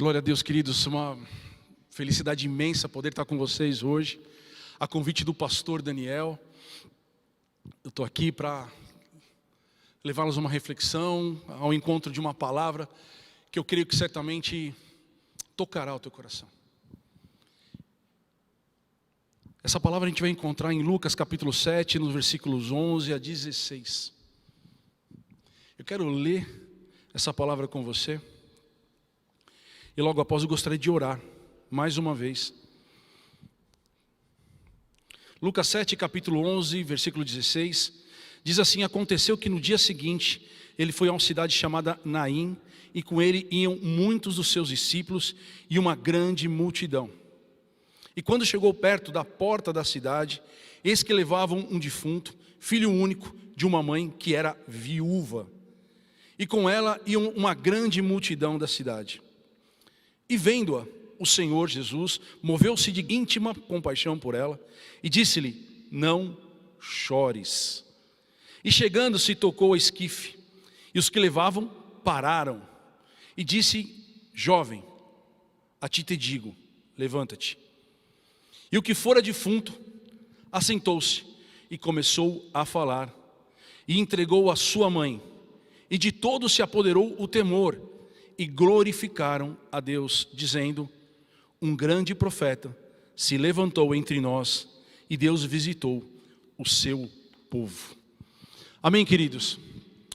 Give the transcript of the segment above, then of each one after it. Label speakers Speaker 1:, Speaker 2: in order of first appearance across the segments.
Speaker 1: Glória a Deus, queridos, uma felicidade imensa poder estar com vocês hoje, a convite do pastor Daniel. Eu estou aqui para levá-los a uma reflexão, ao encontro de uma palavra que eu creio que certamente tocará o teu coração. Essa palavra a gente vai encontrar em Lucas capítulo 7, nos versículos 11 a 16. Eu quero ler essa palavra com você. E logo após eu gostaria de orar, mais uma vez. Lucas 7, capítulo 11, versículo 16, diz assim: aconteceu que no dia seguinte, ele foi a uma cidade chamada Naim, e com ele iam muitos dos seus discípulos e uma grande multidão. E quando chegou perto da porta da cidade, eis que levavam um defunto, filho único de uma mãe que era viúva. E com ela iam uma grande multidão da cidade. E vendo-a, o Senhor Jesus moveu-se de íntima compaixão por ela e disse-lhe: não chores. E chegando-se tocou a esquife, e os que levavam pararam. E disse: jovem, a ti te digo, levanta-te. E o que fora defunto assentou-se e começou a falar, e entregou a sua mãe, e de todos se apoderou o temor, e glorificaram a Deus, dizendo: um grande profeta se levantou entre nós, e Deus visitou o seu povo. Amém, queridos?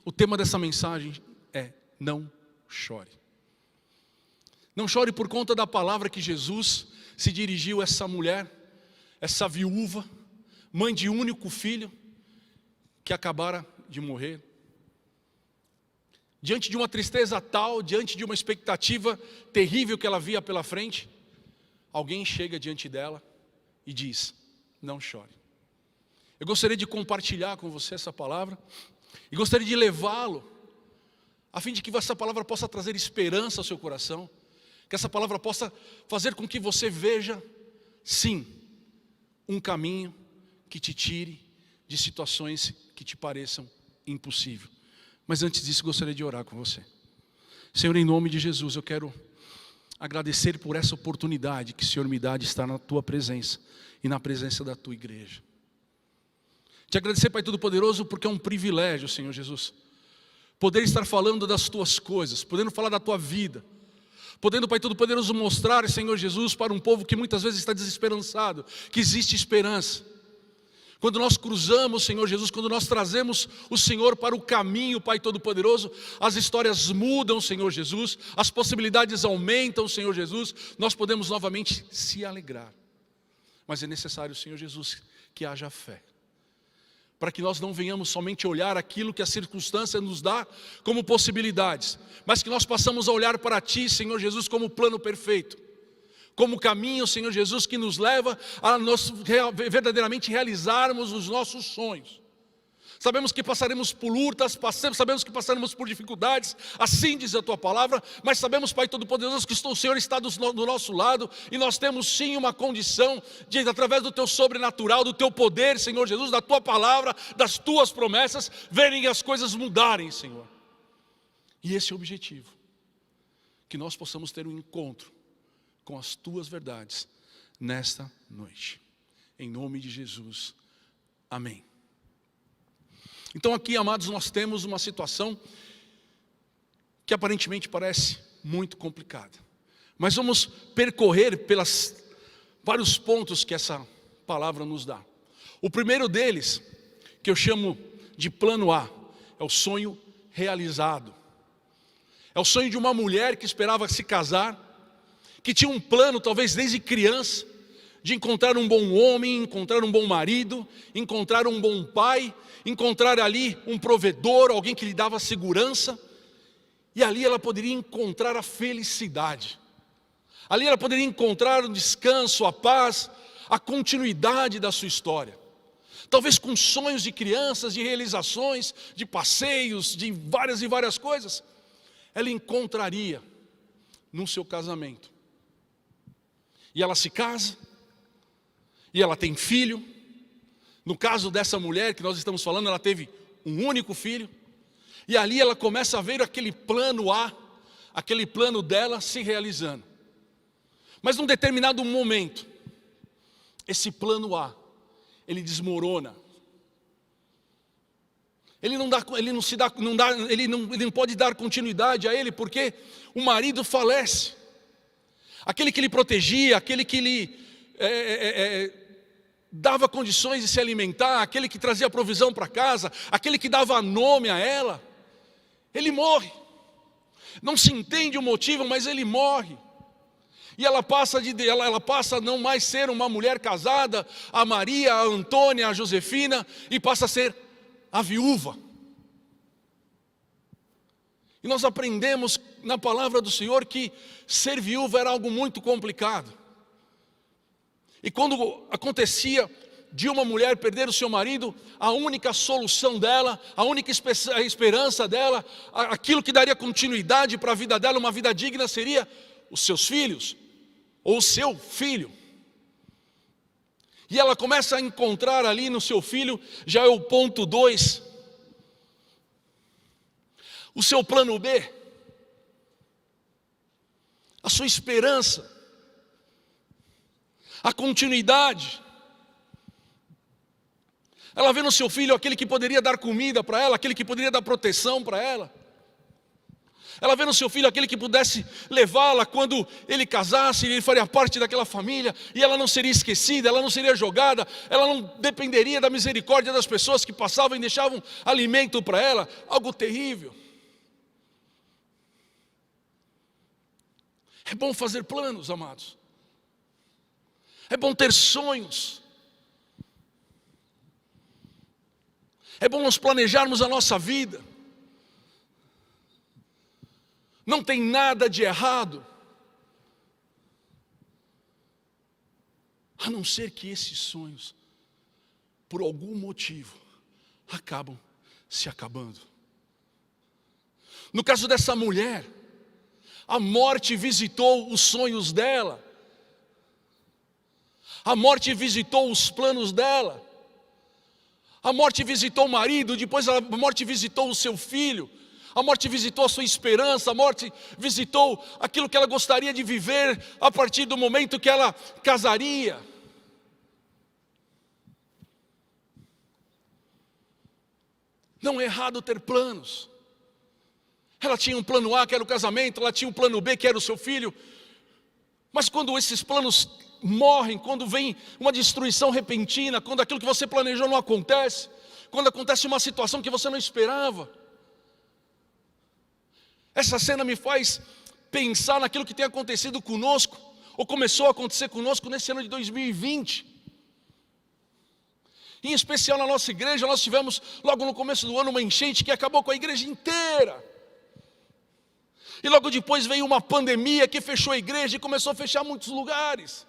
Speaker 1: O tema dessa mensagem é: não chore. Não chore por conta da palavra que Jesus se dirigiu a essa mulher, essa viúva, mãe de único filho, que acabara de morrer. Diante de uma tristeza tal, diante de uma expectativa terrível que ela via pela frente, alguém chega diante dela e diz: não chore. Eu gostaria de compartilhar com você essa palavra e gostaria de levá-lo a fim de que essa palavra possa trazer esperança ao seu coração, que essa palavra possa fazer com que você veja, sim, um caminho que te tire de situações que te pareçam impossíveis. Mas antes disso, gostaria de orar com você. Senhor, em nome de Jesus, eu quero agradecer por essa oportunidade que o Senhor me dá de estar na Tua presença e na presença da Tua igreja. Te agradecer, Pai Todo-Poderoso, porque é um privilégio, Senhor Jesus, poder estar falando das Tuas coisas, podendo falar da Tua vida, podendo, Pai Todo-Poderoso, mostrar, Senhor Jesus, para um povo que muitas vezes está desesperançado, que existe esperança. Quando nós cruzamos, Senhor Jesus, quando nós trazemos o Senhor para o caminho, Pai Todo-Poderoso, as histórias mudam, Senhor Jesus, as possibilidades aumentam, Senhor Jesus, nós podemos novamente se alegrar. Mas é necessário, Senhor Jesus, que haja fé, para que nós não venhamos somente olhar aquilo que a circunstância nos dá como possibilidades, mas que nós possamos olhar para Ti, Senhor Jesus, como plano perfeito, como caminho, Senhor Jesus, que nos leva a nós verdadeiramente realizarmos os nossos sonhos. Sabemos que passaremos por lutas, sabemos que passaremos por dificuldades, assim diz a Tua palavra, mas sabemos, Pai Todo-Poderoso, que o Senhor está do nosso lado, e nós temos sim uma condição de, através do Teu sobrenatural, do Teu poder, Senhor Jesus, da Tua palavra, das Tuas promessas, verem as coisas mudarem, Senhor. E esse é o objetivo, que nós possamos ter um encontro com as Tuas verdades nesta noite, em nome de Jesus, amém. Então aqui, amados, nós temos uma situação que aparentemente parece muito complicada, mas vamos percorrer pelos vários pontos que essa palavra nos dá. O primeiro deles, que eu chamo de plano A, é o sonho realizado. É o sonho de uma mulher que esperava se casar, que tinha um plano, talvez desde criança, de encontrar um bom homem, encontrar um bom marido, encontrar um bom pai, encontrar ali um provedor, alguém que lhe dava segurança, e ali ela poderia encontrar a felicidade, ali ela poderia encontrar o descanso, a paz, a continuidade da sua história. Talvez com sonhos de crianças, de realizações, de passeios, de várias e várias coisas, ela encontraria no seu casamento. E ela se casa, e ela tem filho. No caso dessa mulher que nós estamos falando, ela teve um único filho. E ali ela começa a ver aquele plano A, aquele plano dela se realizando. Mas num determinado momento, esse plano A, ele desmorona. Ele não pode dar continuidade a ele, porque o marido falece. Aquele que lhe protegia, aquele que lhe dava condições de se alimentar, aquele que trazia provisão para casa, aquele que dava nome a ela, ele morre. Não se entende o motivo, mas ele morre. E ela passa a não mais ser uma mulher casada, a Maria, a Antônia, a Josefina, e passa a ser a viúva. E nós aprendemos na palavra do Senhor que ser viúva era algo muito complicado. E quando acontecia de uma mulher perder o seu marido, a única solução dela, a única esperança dela, aquilo que daria continuidade para a vida dela, uma vida digna, seria os seus filhos, ou o seu filho. E ela começa a encontrar ali no seu filho, já é o ponto 2, o seu plano B, a sua esperança, a continuidade. Ela vê no seu filho aquele que poderia dar comida para ela, aquele que poderia dar proteção para ela. Ela vê no seu filho aquele que pudesse levá-la quando ele casasse, ele faria parte daquela família, e ela não seria esquecida, ela não seria jogada, ela não dependeria da misericórdia das pessoas que passavam e deixavam alimento para ela. Algo terrível. É bom fazer planos, amados. É bom ter sonhos. É bom nós planejarmos a nossa vida. Não tem nada de errado, a não ser que esses sonhos, por algum motivo, acabam se acabando. No caso dessa mulher, a morte visitou os sonhos dela, a morte visitou os planos dela, a morte visitou o marido, depois a morte visitou o seu filho, a morte visitou a sua esperança, a morte visitou aquilo que ela gostaria de viver a partir do momento que ela casaria. Não é errado ter planos. Ela tinha um plano A, que era o casamento, ela tinha um plano B, que era o seu filho. Mas quando esses planos morrem, quando vem uma destruição repentina, quando aquilo que você planejou não acontece, quando acontece uma situação que você não esperava, essa cena me faz pensar naquilo que tem acontecido conosco, ou começou a acontecer conosco nesse ano de 2020. Em especial na nossa igreja, nós tivemos logo no começo do ano uma enchente que acabou com a igreja inteira. E logo depois veio uma pandemia que fechou a igreja e começou a fechar muitos lugares.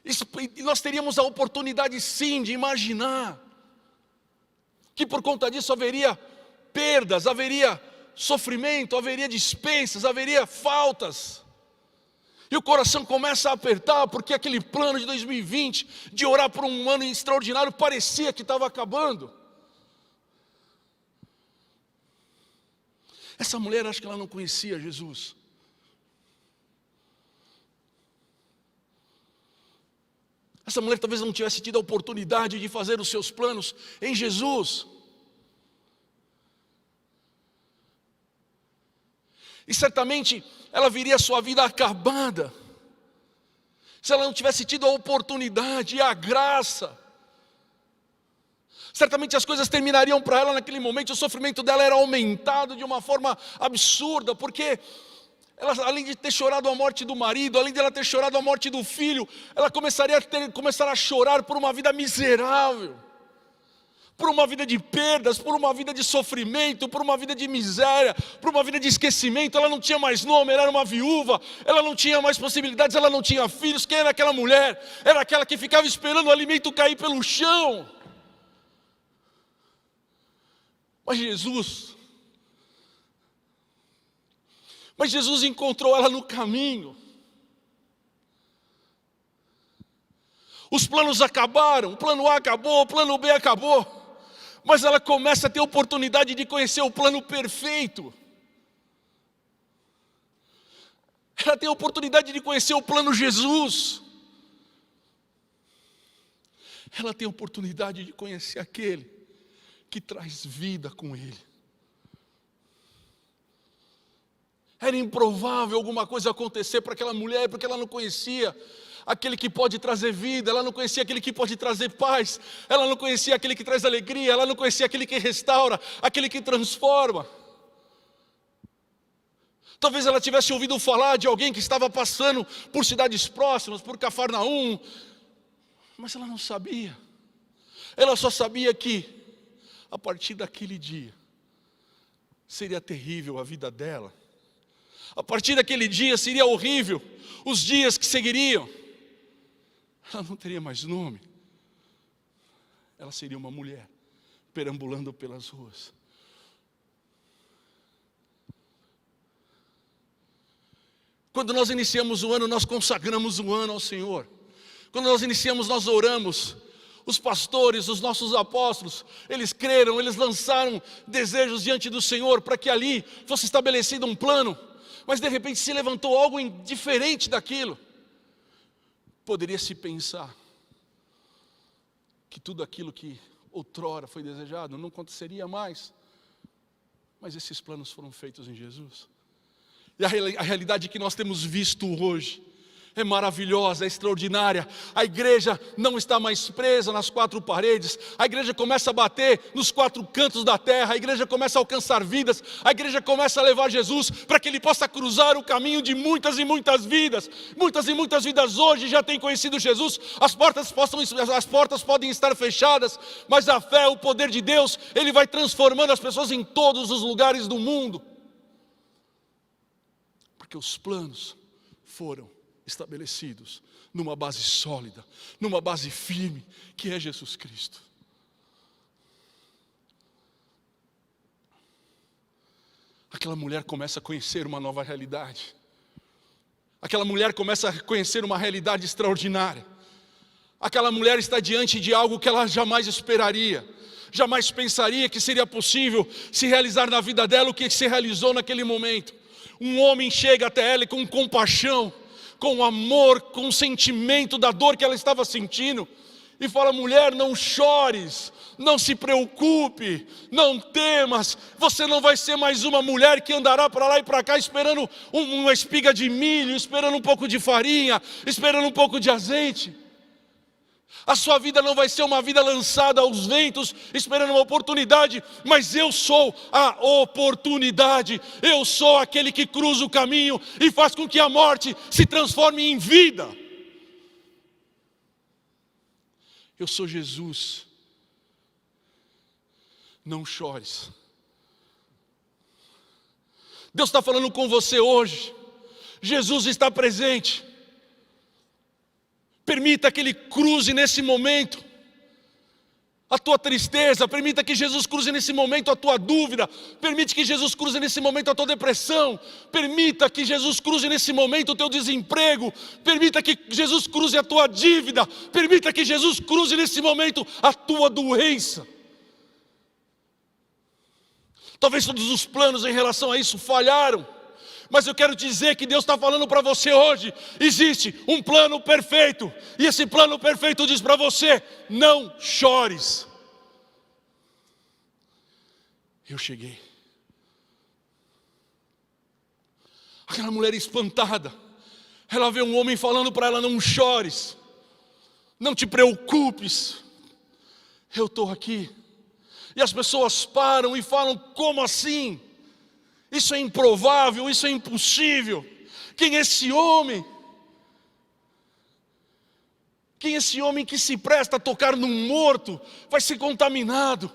Speaker 1: E nós teríamos a oportunidade sim de imaginar que por conta disso haveria perdas, haveria sofrimento, haveria dispensas, haveria faltas. E o coração começa a apertar, porque aquele plano de 2020, de orar por um ano extraordinário, parecia que estava acabando. Essa mulher, acho que ela não conhecia Jesus. Essa mulher talvez não tivesse tido a oportunidade de fazer os seus planos em Jesus. E certamente ela viria a sua vida acabada, se ela não tivesse tido a oportunidade e a graça. Certamente as coisas terminariam para ela naquele momento, o sofrimento dela era aumentado de uma forma absurda, porque ela, além de ter chorado a morte do marido, além de ela ter chorado a morte do filho, ela começar a chorar por uma vida miserável, por uma vida de perdas, por uma vida de sofrimento, por uma vida de miséria, por uma vida de esquecimento. Ela não tinha mais nome, ela era uma viúva, ela não tinha mais possibilidades, ela não tinha filhos. Quem era aquela mulher? Era aquela que ficava esperando o alimento cair pelo chão. Mas Jesus encontrou ela no caminho. Os planos acabaram, o plano A acabou, o plano B acabou. Mas ela começa a ter a oportunidade de conhecer o plano perfeito. Ela tem a oportunidade de conhecer o plano Jesus. Ela tem a oportunidade de conhecer aquele que traz vida com ele. Era improvável alguma coisa acontecer para aquela mulher, porque ela não conhecia aquele que pode trazer vida, ela não conhecia aquele que pode trazer paz, ela não conhecia aquele que traz alegria, ela não conhecia aquele que restaura, aquele que transforma. Talvez ela tivesse ouvido falar de alguém que estava passando por cidades próximas, por Cafarnaum, mas ela não sabia. Ela só sabia que, a partir daquele dia, seria terrível a vida dela. A partir daquele dia seria horrível os dias que seguiriam. Ela não teria mais nome. Ela seria uma mulher perambulando pelas ruas. Quando nós iniciamos o ano, nós consagramos o ano ao Senhor. Quando nós iniciamos, nós oramos. Os pastores, os nossos apóstolos, eles creram, eles lançaram desejos diante do Senhor para que ali fosse estabelecido um plano. Mas de repente se levantou algo diferente daquilo. Poderia se pensar que tudo aquilo que outrora foi desejado não aconteceria mais. Mas esses planos foram feitos em Jesus. E a realidade que nós temos visto hoje é maravilhosa, é extraordinária. A igreja não está mais presa nas quatro paredes. A igreja começa a bater nos quatro cantos da terra. A igreja começa a alcançar vidas. A igreja começa a levar Jesus para que ele possa cruzar o caminho de muitas e muitas vidas. Muitas e muitas vidas hoje já têm conhecido Jesus. As portas podem estar fechadas, mas a fé, o poder de Deus, ele vai transformando as pessoas em todos os lugares do mundo. Porque os planos foram estabelecidos numa base sólida, numa base firme, que é Jesus Cristo. Aquela mulher começa a conhecer uma nova realidade. Aquela mulher começa a conhecer uma realidade extraordinária. Aquela mulher está diante de algo que ela jamais esperaria, jamais pensaria que seria possível se realizar na vida dela o que se realizou naquele momento. Um homem chega até ela e com compaixão, com amor, com o sentimento da dor que ela estava sentindo, e fala: mulher, não chores, não se preocupe, não temas, você não vai ser mais uma mulher que andará para lá e para cá esperando uma espiga de milho, esperando um pouco de farinha, esperando um pouco de azeite. A sua vida não vai ser uma vida lançada aos ventos, esperando uma oportunidade, mas eu sou a oportunidade. Eu sou aquele que cruza o caminho e faz com que a morte se transforme em vida. Eu sou Jesus. Não chores. Deus está falando com você hoje. Jesus está presente. Permita que Ele cruze nesse momento a tua tristeza, permita que Jesus cruze nesse momento a tua dúvida, permite que Jesus cruze nesse momento a tua depressão, permita que Jesus cruze nesse momento o teu desemprego, permita que Jesus cruze a tua dívida, permita que Jesus cruze nesse momento a tua doença. Talvez todos os planos em relação a isso falharam, mas eu quero dizer que Deus está falando para você hoje. Existe um plano perfeito, e esse plano perfeito diz para você: não chores. Eu cheguei. Aquela mulher espantada, ela vê um homem falando para ela: não chores, não te preocupes, eu estou aqui. E as pessoas param e falam: como assim? Isso é improvável, isso é impossível. Quem é esse homem? Quem é esse homem que se presta a tocar num morto? Vai ser contaminado.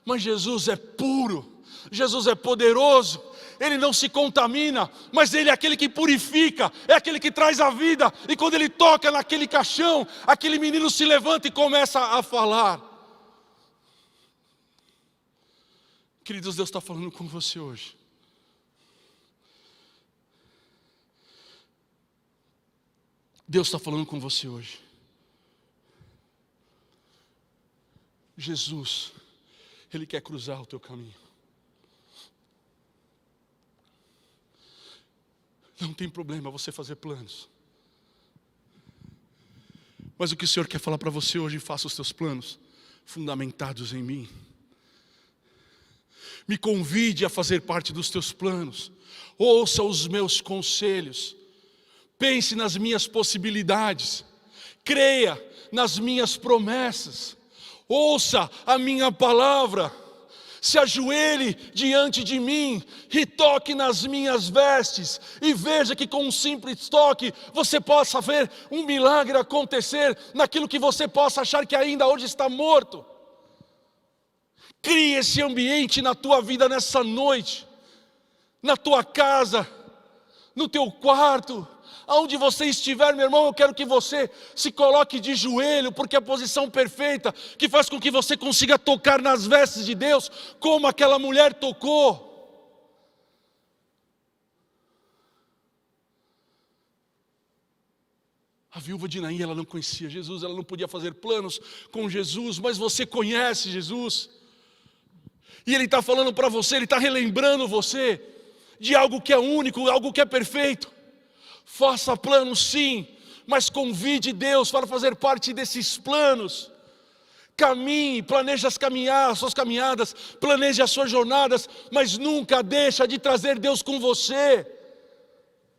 Speaker 1: Mas Jesus é puro, Jesus é poderoso. Ele não se contamina, mas Ele é aquele que purifica, é aquele que traz a vida. E quando Ele toca naquele caixão, aquele menino se levanta e começa a falar. Queridos, Deus está falando com você hoje. Deus está falando com você hoje. Jesus, Ele quer cruzar o teu caminho. Não tem problema você fazer planos. Mas o que o Senhor quer falar para você hoje: faça os teus planos fundamentados em mim. Me convide a fazer parte dos teus planos. Ouça os meus conselhos. Pense nas minhas possibilidades. Creia nas minhas promessas. Ouça a minha palavra. Se ajoelhe diante de mim e toque nas minhas vestes, e veja que com um simples toque você possa ver um milagre acontecer naquilo que você possa achar que ainda hoje está morto. Crie esse ambiente na tua vida nessa noite, na tua casa, no teu quarto, aonde você estiver, meu irmão. Eu quero que você se coloque de joelho, porque é a posição perfeita que faz com que você consiga tocar nas vestes de Deus, como aquela mulher tocou. A viúva de Naim, ela não conhecia Jesus, ela não podia fazer planos com Jesus, mas você conhece Jesus. E Ele está falando para você, Ele está relembrando você de algo que é único, algo que é perfeito. Faça planos sim, mas convide Deus para fazer parte desses planos. Caminhe, planeje as suas caminhadas, planeje as suas jornadas, mas nunca deixa de trazer Deus com você.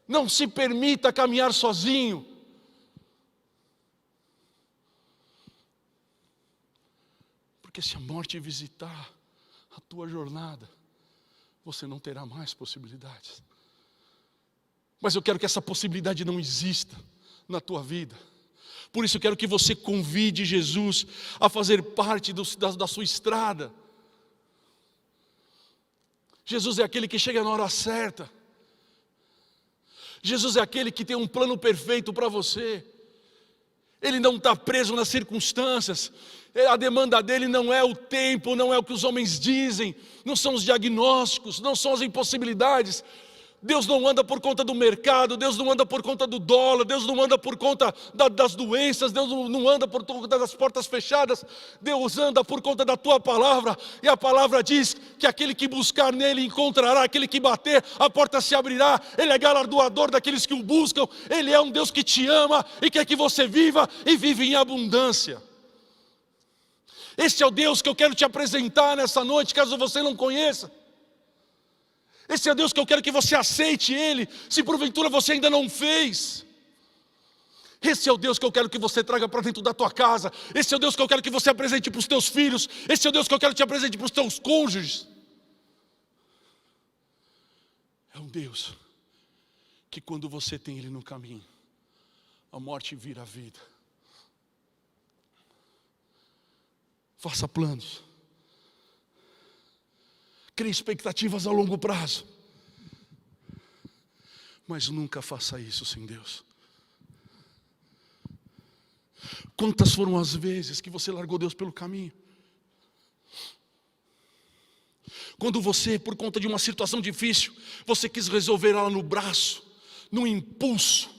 Speaker 1: Não se permita caminhar sozinho. Porque se a morte visitar a tua jornada, você não terá mais possibilidades. Mas eu quero que essa possibilidade não exista na tua vida. Por isso eu quero que você convide Jesus a fazer parte da sua estrada. Jesus é aquele que chega na hora certa. Jesus é aquele que tem um plano perfeito para você. Ele não está preso nas circunstâncias. A demanda dele não é o tempo, não é o que os homens dizem, não são os diagnósticos, não são as impossibilidades. Deus não anda por conta do mercado, Deus não anda por conta do dólar, Deus não anda por conta das doenças, Deus não anda por conta das portas fechadas. Deus anda por conta da tua palavra, e a palavra diz que aquele que buscar nele encontrará, aquele que bater, a porta se abrirá. Ele é galardoador daqueles que o buscam. Ele é um Deus que te ama e quer que você viva e vive em abundância. Esse é o Deus que eu quero te apresentar nessa noite, caso você não conheça. Esse é o Deus que eu quero que você aceite Ele, se porventura você ainda não fez. Esse é o Deus que eu quero que você traga para dentro da tua casa. Esse é o Deus que eu quero que você apresente para os teus filhos. Esse é o Deus que eu quero que te apresente para os teus cônjuges. É um Deus que quando você tem Ele no caminho, a morte vira a vida. Faça planos. Crie expectativas a longo prazo. Mas nunca faça isso sem Deus. Quantas foram as vezes que você largou Deus pelo caminho? Quando você, por conta de uma situação difícil, você quis resolver ela no braço, no impulso,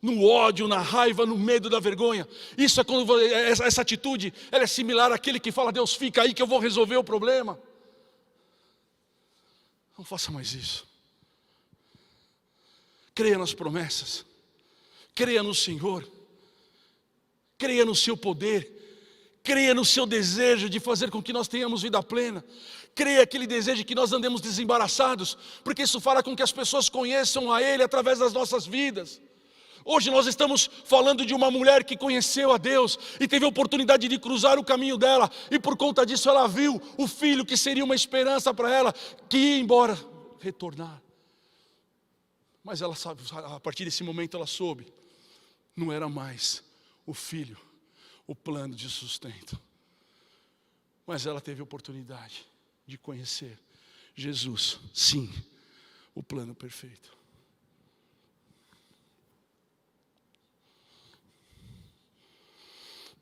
Speaker 1: no ódio, na raiva, no medo, da vergonha. Isso é quando essa atitude, ela é similar àquele que fala: Deus, fica aí que eu vou resolver o problema. Não faça mais isso. Creia nas promessas. Creia no Senhor. Creia no seu poder. Creia no seu desejo de fazer com que nós tenhamos vida plena. Creia aquele desejo que nós andemos desembaraçados, porque isso fará com que as pessoas conheçam a Ele através das nossas vidas. Hoje nós estamos falando de uma mulher que conheceu a Deus e teve a oportunidade de cruzar o caminho dela, e por conta disso ela viu o filho que seria uma esperança para ela, que ia embora retornar. Mas ela sabe, a partir desse momento ela soube, não era mais o filho, o plano de sustento, mas ela teve a oportunidade de conhecer Jesus, sim, o plano perfeito.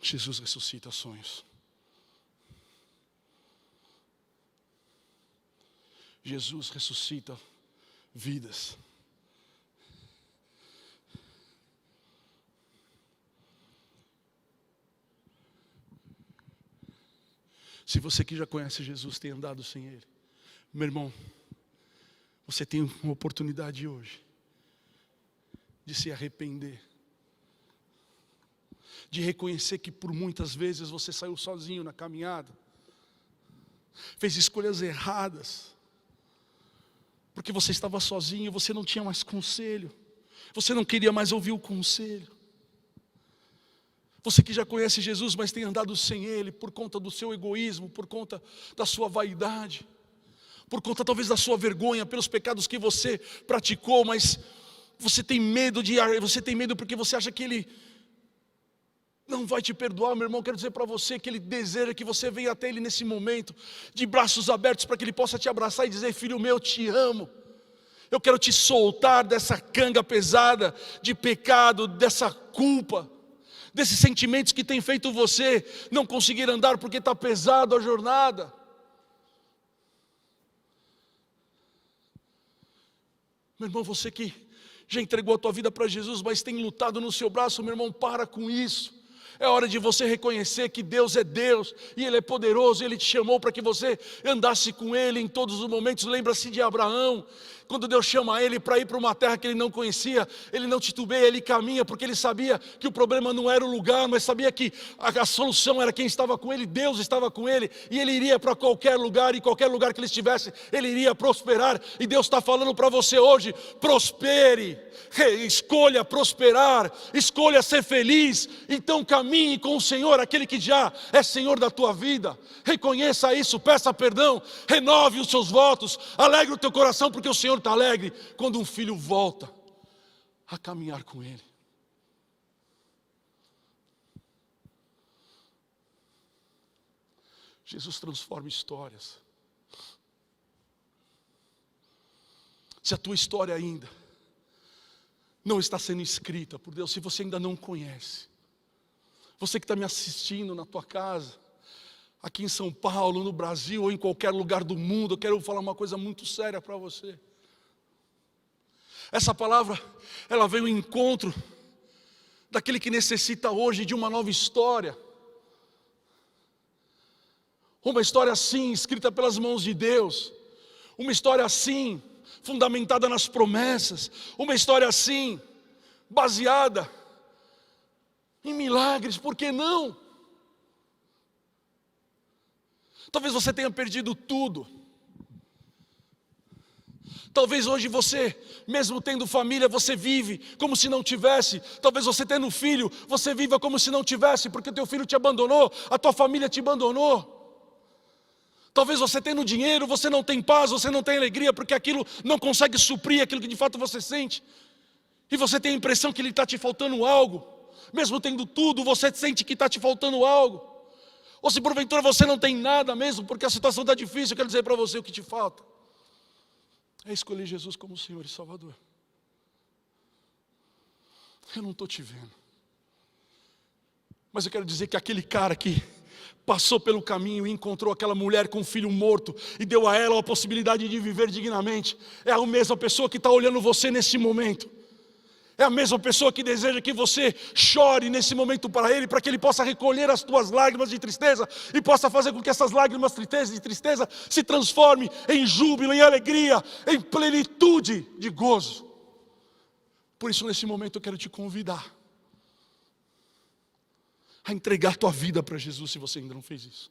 Speaker 1: Jesus ressuscita sonhos. Jesus ressuscita vidas. Se você que já conhece Jesus tem andado sem Ele, meu irmão, você tem uma oportunidade hoje de se arrepender, de reconhecer que por muitas vezes você saiu sozinho na caminhada, fez escolhas erradas, porque você estava sozinho, você não tinha mais conselho, você não queria mais ouvir o conselho. Você que já conhece Jesus, mas tem andado sem Ele, por conta do seu egoísmo, por conta da sua vaidade, por conta talvez da sua vergonha, pelos pecados que você praticou, mas você tem medo porque você acha que Ele não vai te perdoar. Meu irmão, quero dizer para você que Ele deseja que você venha até Ele nesse momento, de braços abertos, para que Ele possa te abraçar e dizer: filho meu, eu te amo. Eu quero te soltar dessa canga pesada de pecado, dessa culpa, desses sentimentos que tem feito você não conseguir andar porque está pesado a jornada. Meu irmão, você que já entregou a tua vida para Jesus, mas tem lutado no seu braço, meu irmão, para com isso. É hora de você reconhecer que Deus é Deus, e Ele é poderoso, e Ele te chamou para que você andasse com Ele em todos os momentos. Lembra-se de Abraão, quando Deus chama ele para ir para uma terra que ele não conhecia, ele não titubeia, ele caminha, porque ele sabia que o problema não era o lugar, mas sabia que a solução era quem estava com ele. Deus estava com ele, e ele iria para qualquer lugar, e qualquer lugar que ele estivesse, ele iria prosperar. E Deus está falando para você hoje: prospere, escolha prosperar, escolha ser feliz. Então caminhe com o Senhor, aquele que já é Senhor da tua vida. Reconheça isso, peça perdão, renove os seus votos, alegre o teu coração, porque o Senhor está alegre quando um filho volta a caminhar com Ele. Jesus transforma histórias. Se a tua história ainda não está sendo escrita por Deus, se você ainda não conhece, você que está me assistindo na tua casa, aqui em São Paulo, no Brasil ou em qualquer lugar do mundo, eu quero falar uma coisa muito séria para você. Essa palavra, ela veio ao encontro daquele que necessita hoje de uma nova história. Uma história assim, escrita pelas mãos de Deus. Uma história assim, fundamentada nas promessas. Uma história assim, baseada em milagres, por que não? Talvez você tenha perdido tudo. Talvez hoje você, mesmo tendo família, você vive como se não tivesse. Talvez você tendo filho, você viva como se não tivesse, porque teu filho te abandonou, a tua família te abandonou. Talvez você tendo dinheiro, você não tem paz, você não tem alegria, porque aquilo não consegue suprir aquilo que de fato você sente. E você tem a impressão que lhe está te faltando algo. Mesmo tendo tudo, você sente que está te faltando algo. Ou se porventura você não tem nada mesmo, porque a situação está difícil, eu quero dizer para você o que te falta. É escolher Jesus como Senhor e Salvador. Eu não estou te vendo, mas eu quero dizer que aquele cara que passou pelo caminho e encontrou aquela mulher com um filho morto e deu a ela a possibilidade de viver dignamente, é a mesma pessoa que está olhando você nesse momento. É a mesma pessoa que deseja que você chore nesse momento para Ele, para que Ele possa recolher as tuas lágrimas de tristeza e possa fazer com que essas lágrimas de tristeza se transformem em júbilo, em alegria, em plenitude de gozo. Por isso, nesse momento, eu quero te convidar a entregar tua vida para Jesus, se você ainda não fez isso.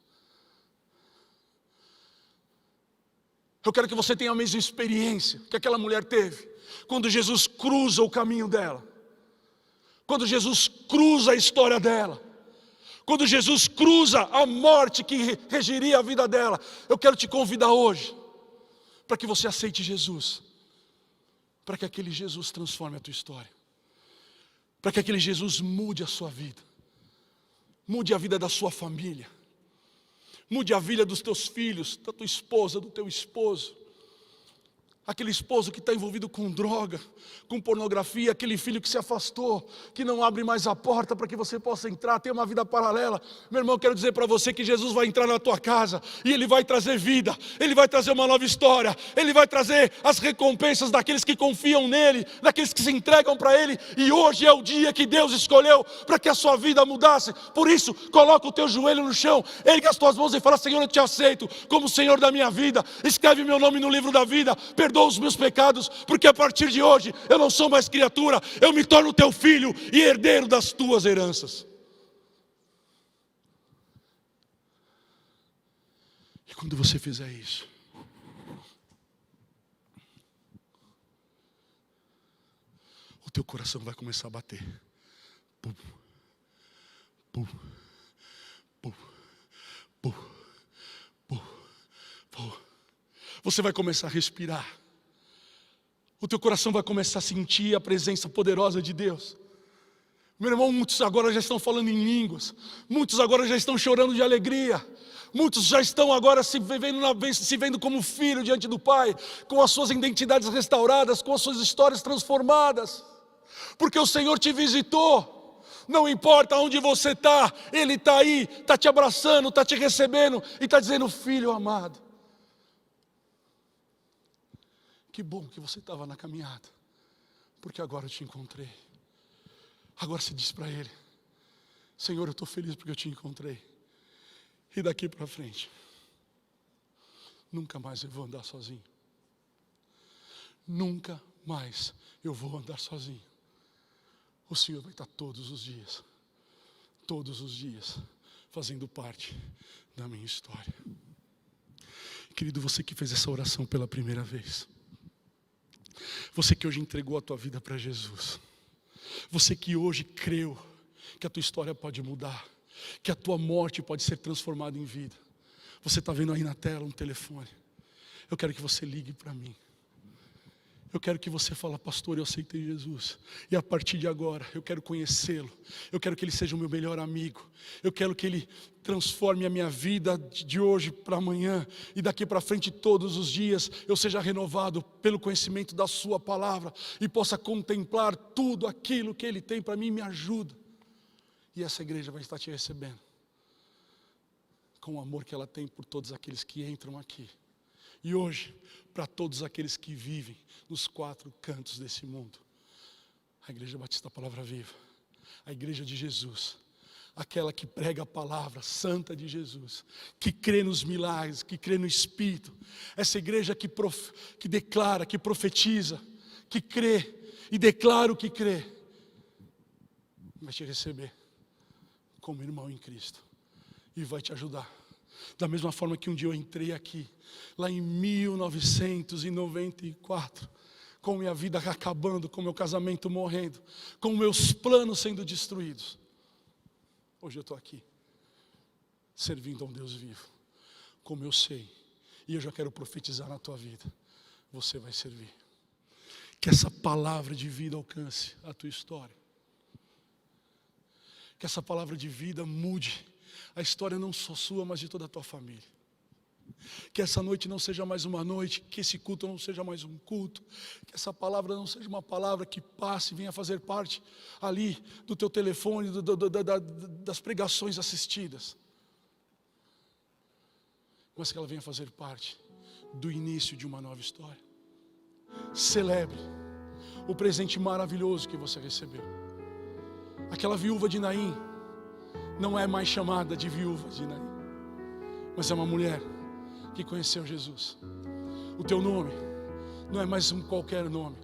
Speaker 1: Eu quero que você tenha a mesma experiência que aquela mulher teve, quando Jesus cruza o caminho dela, quando Jesus cruza a história dela, quando Jesus cruza a morte que regiria a vida dela. Eu quero te convidar hoje, para que você aceite Jesus, para que aquele Jesus transforme a tua história, para que aquele Jesus mude a sua vida, mude a vida da sua família, mude a vida dos teus filhos, da tua esposa, do teu esposo. Aquele esposo que está envolvido com droga, com pornografia, aquele filho que se afastou, que não abre mais a porta para que você possa entrar, ter uma vida paralela. Meu irmão, eu quero dizer para você que Jesus vai entrar na tua casa e Ele vai trazer vida, Ele vai trazer uma nova história, Ele vai trazer as recompensas daqueles que confiam nele, daqueles que se entregam para Ele. E hoje é o dia que Deus escolheu para que a sua vida mudasse. Por isso, coloca o teu joelho no chão, erga as tuas mãos e fala: Senhor, eu te aceito como Senhor da minha vida, escreve meu nome no livro da vida, perdoa perdoa os meus pecados, porque a partir de hoje eu não sou mais criatura, eu me torno teu filho e herdeiro das tuas heranças. E quando você fizer isso, o teu coração vai começar a bater. Pum, pum, pum, pum, pum, pum. Você vai começar a respirar. O teu coração vai começar a sentir a presença poderosa de Deus. Meu irmão, muitos agora já estão falando em línguas. Muitos agora já estão chorando de alegria. Muitos já estão agora se vendo como filho diante do Pai, com as suas identidades restauradas, com as suas histórias transformadas. Porque o Senhor te visitou. Não importa onde você está, Ele está aí, está te abraçando, está te recebendo e está dizendo: filho amado, que bom que você estava na caminhada, porque agora eu te encontrei. Agora você diz para Ele: Senhor, eu estou feliz porque eu te encontrei. E daqui para frente, nunca mais eu vou andar sozinho. Nunca mais eu vou andar sozinho. O Senhor vai estar todos os dias, fazendo parte da minha história. Querido, você que fez essa oração pela primeira vez, você que hoje entregou a tua vida para Jesus, você que hoje creu que a tua história pode mudar, que a tua morte pode ser transformada em vida. Você está vendo aí na tela um telefone. Eu quero que você ligue para mim. Eu quero que você fale: pastor, eu aceitei Jesus. E a partir de agora, eu quero conhecê-lo. Eu quero que Ele seja o meu melhor amigo. Eu quero que Ele transforme a minha vida de hoje para amanhã. E daqui para frente, todos os dias, eu seja renovado pelo conhecimento da sua palavra. E possa contemplar tudo aquilo que Ele tem para mim. Me ajuda. E essa igreja vai estar te recebendo com o amor que ela tem por todos aqueles que entram aqui. E hoje, para todos aqueles que vivem nos 4 cantos desse mundo, a Igreja Batista Palavra Viva, a Igreja de Jesus, aquela que prega a palavra santa de Jesus, que crê nos milagres, que crê no Espírito, essa igreja que declara, que profetiza, que crê e declara o que crê, vai te receber como irmão em Cristo e vai te ajudar. Da mesma forma que um dia eu entrei aqui, lá em 1994, com minha vida acabando, com meu casamento morrendo, com meus planos sendo destruídos. Hoje eu estou aqui, servindo a um Deus vivo, como eu sei, e eu já quero profetizar na tua vida, você vai servir. Que essa palavra de vida alcance a tua história. Que essa palavra de vida mude a história não só sua, mas de toda a tua família. Que essa noite não seja mais uma noite, que esse culto não seja mais um culto, que essa palavra não seja uma palavra que passe e venha fazer parte ali do teu telefone, das pregações assistidas, mas que ela venha fazer parte do início de uma nova história. Celebre o presente maravilhoso que você recebeu. Aquela viúva de Naim não é mais chamada de viúva de Naim, mas é uma mulher que conheceu Jesus. O teu nome não é mais um qualquer nome,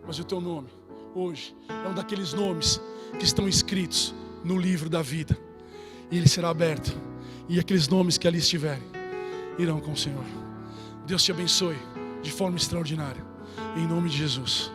Speaker 1: mas o teu nome hoje é um daqueles nomes que estão escritos no livro da vida, e ele será aberto, e aqueles nomes que ali estiverem irão com o Senhor. Deus te abençoe de forma extraordinária, em nome de Jesus.